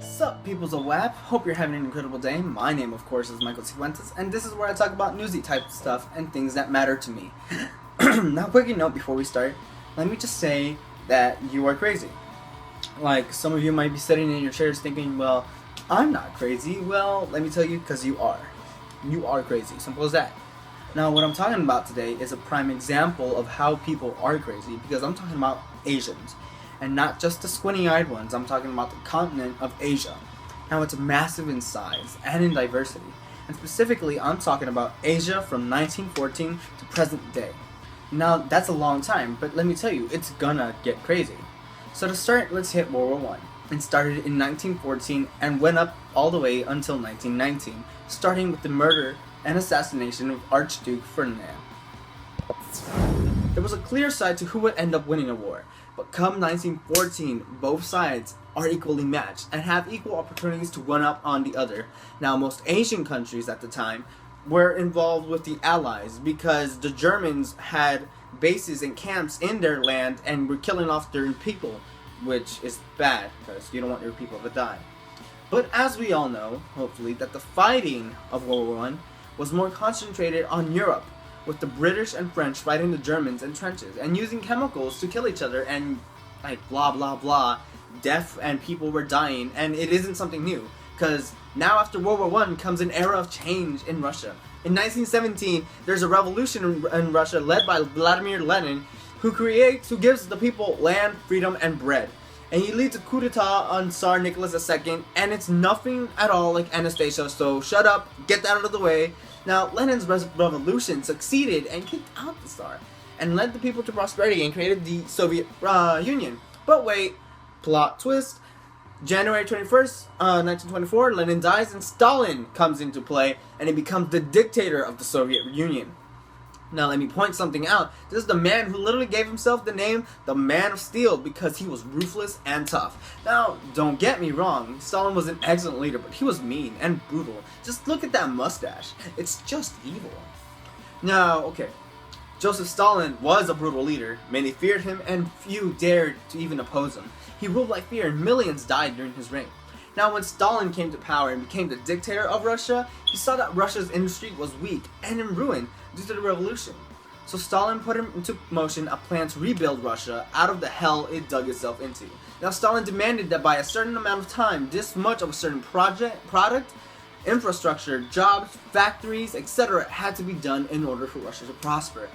Sup, peoples of WHAP? Hope you're having an incredible day. My name, of course, is Michael Sifuentes, and this is where I talk about newsy type stuff and things that matter to me. Now, quick note before we start, let me just say that you are crazy. Like, some of you might be sitting in your chairs thinking, well, I'm not crazy. Well, let me tell you, because you are. You are crazy. Simple as that. Now, what I'm talking about today is a prime example of how people are crazy, because I'm talking about Asians. And not just the squinty-eyed ones, I'm talking about the continent of Asia. Now, it's massive in size and in diversity. And specifically, I'm talking about Asia from 1914 to present day. Now, that's a long time, but let me tell you, it's gonna get crazy. So to start, let's hit World War I. It started in 1914 and went up all the way until 1919, starting with the murder and assassination of Archduke Ferdinand. There was a clear side to who would end up winning a war, but come 1914, both sides are equally matched and have equal opportunities to run up on the other. Now, most Asian countries at the time were involved with the Allies because the Germans had bases and camps in their land and were killing off their people, which is bad because you don't want your people to die. But as we all know, hopefully, that the fighting of World War I was more concentrated on Europe, with the British and French fighting the Germans in trenches and using chemicals to kill each other and like blah blah blah, death and people were dying, and it isn't something new because now after World War I comes an era of change in Russia. In 1917, there's a revolution in Russia led by Vladimir Lenin, who gives the people land, freedom, and bread. And he leads a coup d'etat on Tsar Nicholas II, and it's nothing at all like Anastasia, so shut up, get that out of the way. Now, Lenin's revolution succeeded and kicked out the Tsar, and led the people to prosperity and created the Soviet Union. But wait, plot twist. January 21st, 1924, Lenin dies and Stalin comes into play, and he becomes the dictator of the Soviet Union. Now, let me point something out. This is the man who literally gave himself the name the Man of Steel because he was ruthless and tough. Now, don't get me wrong, Stalin was an excellent leader, but he was mean and brutal. Just look at that mustache. It's just evil. Now, okay, Joseph Stalin was a brutal leader. Many feared him and few dared to even oppose him. He ruled like fear and millions died during his reign. Now, when Stalin came to power and became the dictator of Russia, he saw that Russia's industry was weak and in ruin due to the revolution. So Stalin put into motion a plan to rebuild Russia out of the hell it dug itself into. Now, Stalin demanded that by a certain amount of time, this much of a certain product, infrastructure, jobs, factories, etc. had to be done in order for Russia to prosper.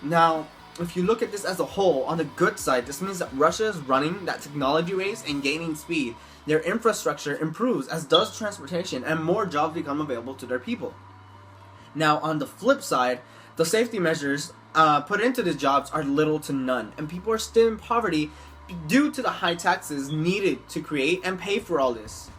Now, if you look at this as a whole, on the good side, this means that Russia is running that technology race and gaining speed. Their infrastructure improves, as does transportation, and more jobs become available to their people. Now, on the flip side, the safety measures put into these jobs are little to none, and people are still in poverty due to the high taxes needed to create and pay for all this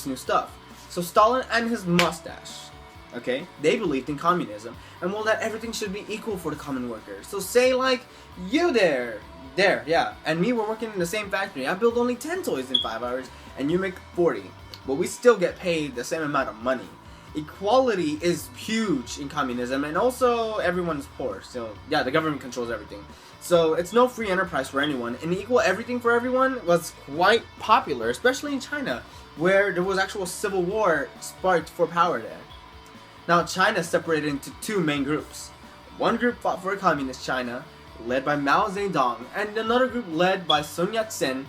new stuff. So Stalin and his mustache, okay, they believed in communism and well that everything should be equal for the common worker. So say like you there, yeah, and me, we're working in the same factory. I build only 10 toys in 5 hours and you make 40, but we still get paid the same amount of money. Equality is huge in communism, and also everyone's poor, so yeah, the government controls everything. So it's no free enterprise for anyone, and equal everything for everyone was quite popular, especially in China, where there was actual civil war sparked for power there. Now, China separated into two main groups. One group fought for a communist China, led by Mao Zedong, and another group led by Sun Yat-sen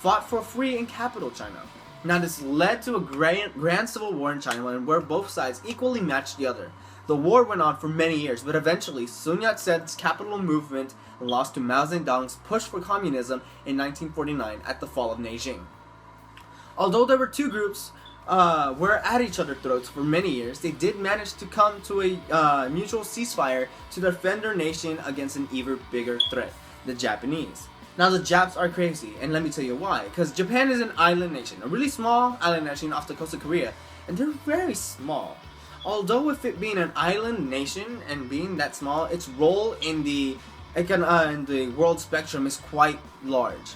fought for free and capital China. Now, this led to a grand civil war in China where both sides equally matched the other. The war went on for many years, but eventually Sun Yat-sen's capital movement lost to Mao Zedong's push for communism in 1949 at the fall of Beijing. Although there were two groups were at each other's throats for many years, they did manage to come to a mutual ceasefire to defend their nation against an even bigger threat, the Japanese. Now, the Japs are crazy, and let me tell you why. Because Japan is an island nation, a really small island nation off the coast of Korea, and they're very small. Although with it being an island nation and being that small, its role in the world spectrum is quite large.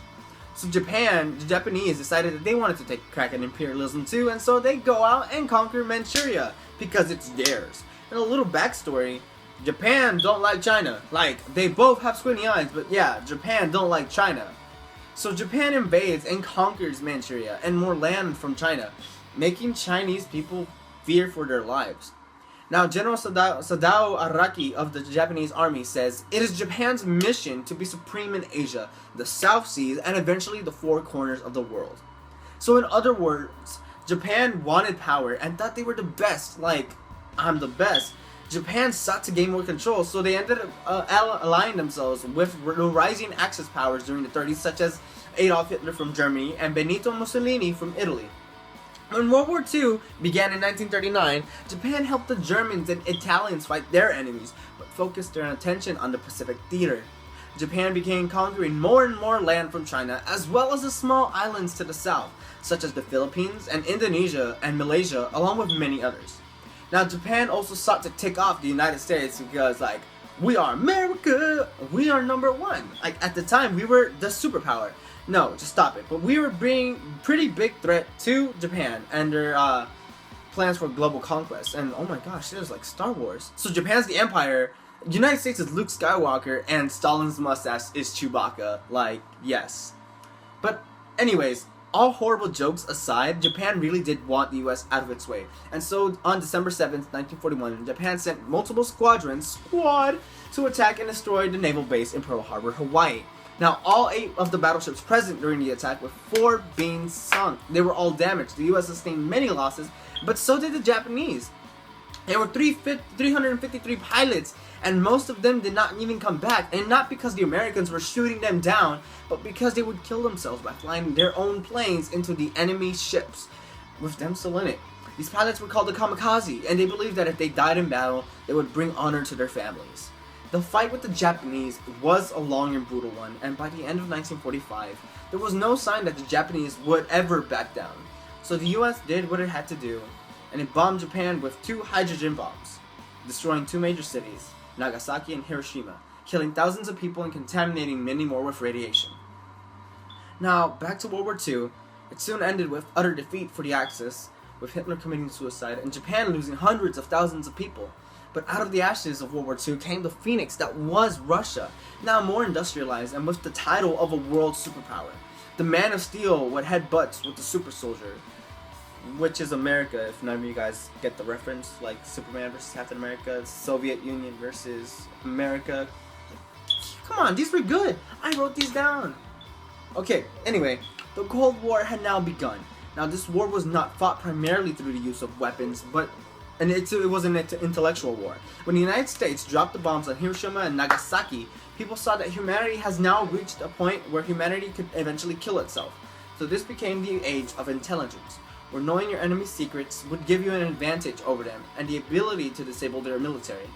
So Japan, the Japanese, decided that they wanted to take a crack at imperialism too, and so they go out and conquer Manchuria because it's theirs. And a little backstory, Japan don't like China. Like, they both have squinty eyes, but yeah, Japan don't like China. So Japan invades and conquers Manchuria and more land from China, making Chinese people fear for their lives. Now, General Sadao Araki of the Japanese army says, "It is Japan's mission to be supreme in Asia, the South Seas, and eventually the four corners of the world." So in other words, Japan wanted power and thought they were the best, like, I'm the best. Japan sought to gain more control, so they ended up aligning themselves with the rising Axis powers during the 30s, such as Adolf Hitler from Germany and Benito Mussolini from Italy. When World War II began in 1939, Japan helped the Germans and Italians fight their enemies, but focused their attention on the Pacific theater. Japan began conquering more and more land from China, as well as the small islands to the south, such as the Philippines and Indonesia and Malaysia, along with many others. Now, Japan also sought to tick off the United States because, like, we are America, we are number one. Like, at the time, we were the superpower. No, just stop it. But we were being pretty big threat to Japan and their plans for global conquest. And oh my gosh, it was like Star Wars. So Japan's the empire, United States is Luke Skywalker, and Stalin's mustache is Chewbacca. Like, yes. But anyways, all horrible jokes aside, Japan really did want the US out of its way. And so on December 7th, 1941, Japan sent multiple squadrons to attack and destroy the naval base in Pearl Harbor, Hawaii. Now, all 8 of the battleships present during the attack, with 4 being sunk. They were all damaged. The US sustained many losses, but so did the Japanese. There were 353 pilots, and most of them did not even come back, and not because the Americans were shooting them down, but because they would kill themselves by flying their own planes into the enemy ships, with them still in it. These pilots were called the kamikaze, and they believed that if they died in battle, they would bring honor to their families. The fight with the Japanese was a long and brutal one, and by the end of 1945, there was no sign that the Japanese would ever back down. So the US did what it had to do, and it bombed Japan with 2 hydrogen bombs, destroying 2 major cities, Nagasaki and Hiroshima, killing thousands of people and contaminating many more with radiation. Now, back to World War II, it soon ended with utter defeat for the Axis, with Hitler committing suicide and Japan losing hundreds of thousands of people. But out of the ashes of World War II came the phoenix that was Russia, now more industrialized and with the title of a world superpower. The Man of Steel would head butts with the super soldier, which is America, if none of you guys get the reference, like Superman versus Captain America, Soviet Union versus America. Come on, these were good. I wrote these down. Okay, anyway, the Cold War had now begun. Now, this war was not fought primarily through the use of weapons, but it was an intellectual war. When the United States dropped the bombs on Hiroshima and Nagasaki, people saw that humanity has now reached a point where humanity could eventually kill itself. So this became the age of intelligence, where knowing your enemy's secrets would give you an advantage over them and the ability to disable their military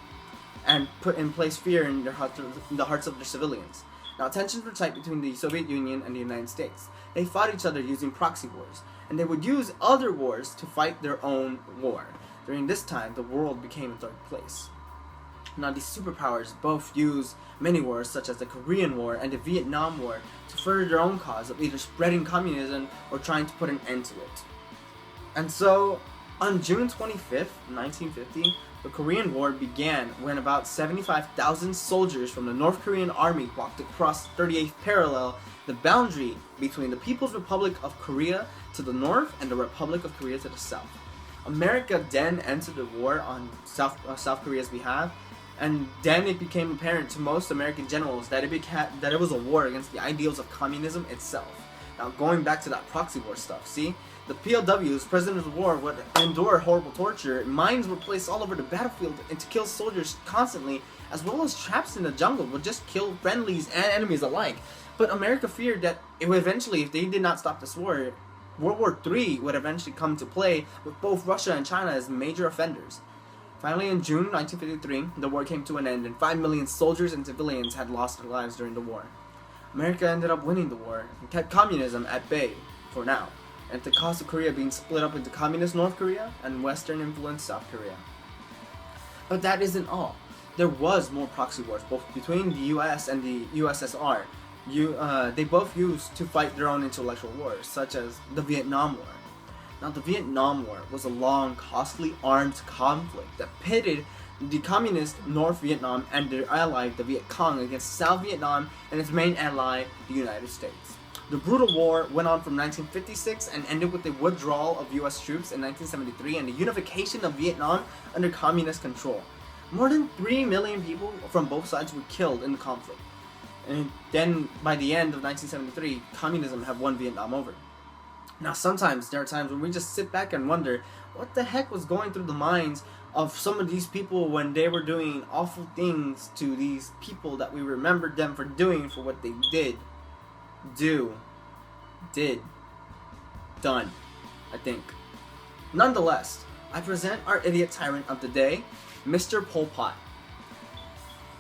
and put in place fear in the hearts of their civilians. Now, tensions were tight between the Soviet Union and the United States. They fought each other using proxy wars, and they would use other wars to fight their own war. During this time, the world became a dark place. Now, these superpowers both used many wars, such as the Korean War and the Vietnam War, to further their own cause of either spreading communism or trying to put an end to it. And so, on June 25th, 1950, the Korean War began when about 75,000 soldiers from the North Korean army walked across 38th parallel, the boundary between the People's Republic of Korea to the north and the Republic of Korea to the south. America then entered the war on South Korea's behalf, and then it became apparent to most American generals that it was a war against the ideals of communism itself. Now, going back to that proxy war stuff, see? The POWs, prisoners of war, would endure horrible torture. Mines were placed all over the battlefield and to kill soldiers constantly, as well as traps in the jungle would just kill friendlies and enemies alike. But America feared that it would eventually, if they did not stop this war, World War III would eventually come to play with both Russia and China as major offenders. Finally, in June 1953, the war came to an end and 5 million soldiers and civilians had lost their lives during the war. America ended up winning the war and kept communism at bay for now, at the cost of Korea being split up into communist North Korea and Western-influenced South Korea. But that isn't all. There was more proxy wars, both between the US and the USSR. They both used to fight their own intellectual wars, such as the Vietnam War. Now, the Vietnam War was a long, costly armed conflict that pitted the communist North Vietnam and their ally, the Viet Cong, against South Vietnam and its main ally, the United States. The brutal war went on from 1956 and ended with the withdrawal of US troops in 1973 and the unification of Vietnam under communist control. More than 3 million people from both sides were killed in the conflict. And then, by the end of 1973, communism had won Vietnam over. Now, sometimes there are times when we just sit back and wonder what the heck was going through the minds of some of these people when they were doing awful things to these people that we remembered them for doing for what they done, I think. Nonetheless, I present our idiot tyrant of the day, Mr. Pol Pot.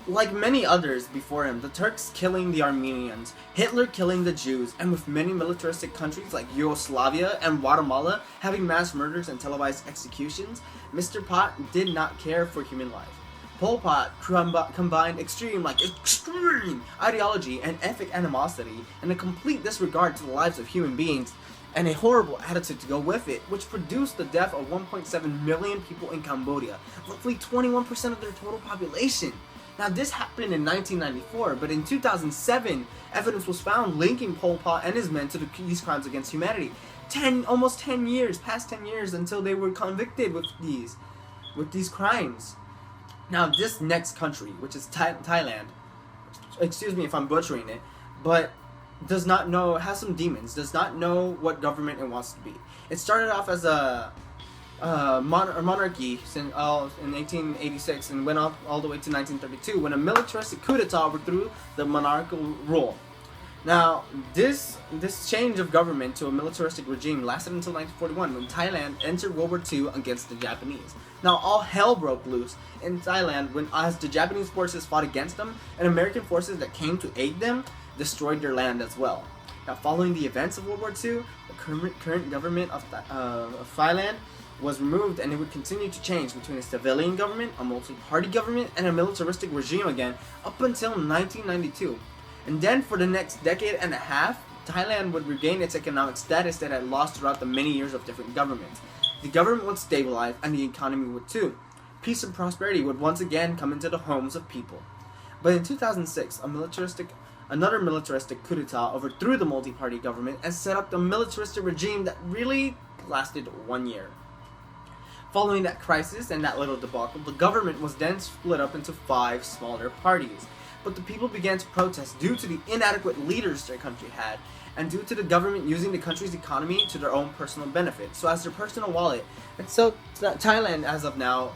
Like many others before him, the Turks killing the Armenians, Hitler killing the Jews, and with many militaristic countries like Yugoslavia and Guatemala having mass murders and televised executions, Mr. Pot did not care for human life. Pol Pot combined extreme ideology and ethnic animosity and a complete disregard to the lives of human beings and a horrible attitude to go with it, which produced the death of 1.7 million people in Cambodia, roughly 21% of their total population. Now, this happened in 1994, but in 2007, evidence was found linking Pol Pot and his men to these crimes against humanity. Almost 10 years, past 10 years, until they were convicted with these crimes. Now, this next country, which is Thailand, excuse me if I'm butchering it, but has some demons, does not know what government it wants to be. It started off as a monarchy in 1886 and went all the way to 1932 when a militaristic coup d'etat overthrew the monarchical rule. Now, this change of government to a militaristic regime lasted until 1941 when Thailand entered World War II against the Japanese. Now, all hell broke loose in Thailand as the Japanese forces fought against them, and American forces that came to aid them destroyed their land as well. Now, following the events of World War II, the current government of Thailand was removed, and it would continue to change between a civilian government, a multi-party government, and a militaristic regime again up until 1992. And then for the next decade and a half, Thailand would regain its economic status that it had lost throughout the many years of different governments. The government would stabilize, and the economy would too. Peace and prosperity would once again come into the homes of people. But in 2006, another militaristic coup d'etat overthrew the multi-party government and set up the militaristic regime that really lasted 1 year. Following that crisis and that little debacle, the government was then split up into 5 smaller parties. But the people began to protest due to the inadequate leaders their country had, and due to the government using the country's economy to their own personal benefit, so as their personal wallet. And so Thailand, as of now,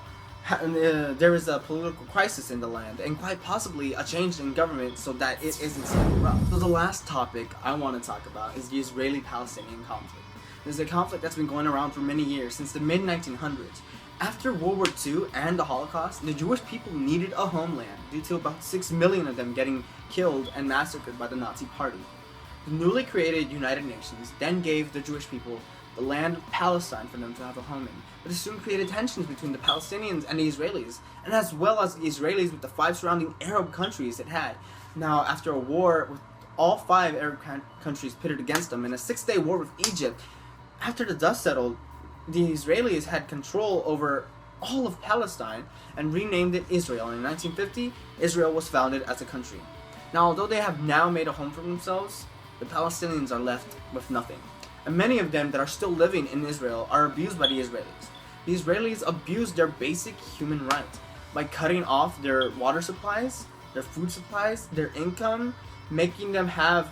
there is a political crisis in the land, and quite possibly a change in government so that it isn't so corrupt. So the last topic I want to talk about is the Israeli-Palestinian conflict. There's a conflict that's been going around for many years, since the mid-1900s. After World War II and the Holocaust, the Jewish people needed a homeland due to about 6 million of them getting killed and massacred by the Nazi Party. The newly created United Nations then gave the Jewish people the land of Palestine for them to have a home in, but it soon created tensions between the Palestinians and the Israelis, and as well as the Israelis with the 5 surrounding Arab countries it had. Now, after a war with all 5 Arab countries pitted against them in a 6-day war with Egypt, after the dust settled, the Israelis had control over all of Palestine and renamed it Israel. In 1950, Israel was founded as a country. Now, although they have now made a home for themselves, the Palestinians are left with nothing. And many of them that are still living in Israel are abused by the Israelis. The Israelis abuse their basic human rights by cutting off their water supplies, their food supplies, their income, making them have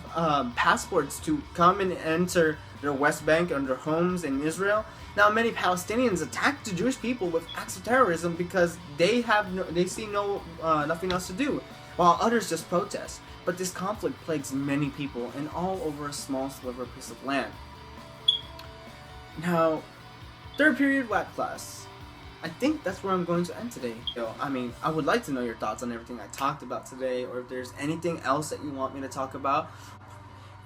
passports to come and enter their West Bank and their homes in Israel. Now, many Palestinians attack the Jewish people with acts of terrorism because they see nothing else to do, while others just protest. But this conflict plagues many people and all over a small sliver piece of land. Now, third period WHAP class. I think that's where I'm going to end today. I would like to know your thoughts on everything I talked about today, or if there's anything else that you want me to talk about,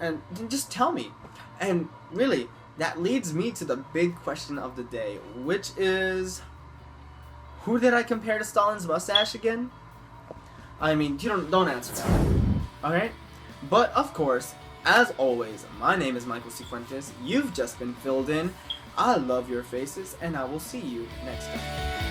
and then just tell me. And really, that leads me to the big question of the day, which is, who did I compare to Stalin's mustache again? You don't answer that. Alright? But of course, as always, my name is Michael Sifuentes. You've just been filled in. I love your faces, and I will see you next time.